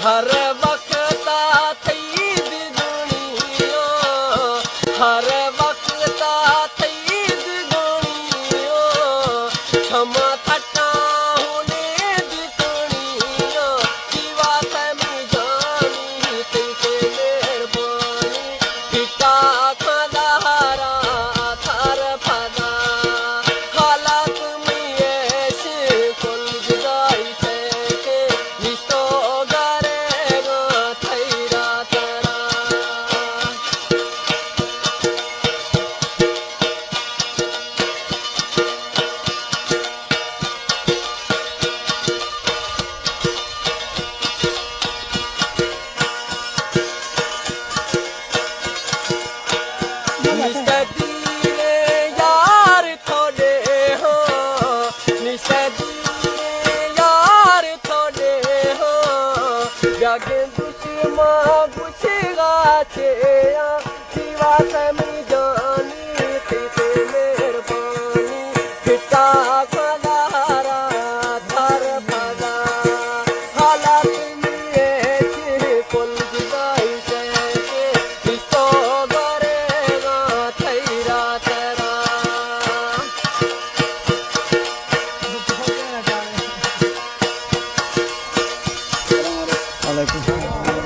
हर वक्त थई दी दुनिया हर वक्त थई दी दुनिया क्षमा थटा होने दी दुनिया जीवा तमी जानी तेरे मेहरबानी पिता खदारा थार फदा हालात में ऐसे कुल जुदाई के निस्तो गरेगा थैरा तरा निसदीरे यार थोड़े हो निसदीरे यार थोड़े हो जागे दुश्मा गुछगा चेया जीवा तमी जानी तेरे मेहरबानी पिता खदारा धर भगा हालात में ऐसे कुल जुदाई से निस्तो गरेगा थैरा तरा वालेकुम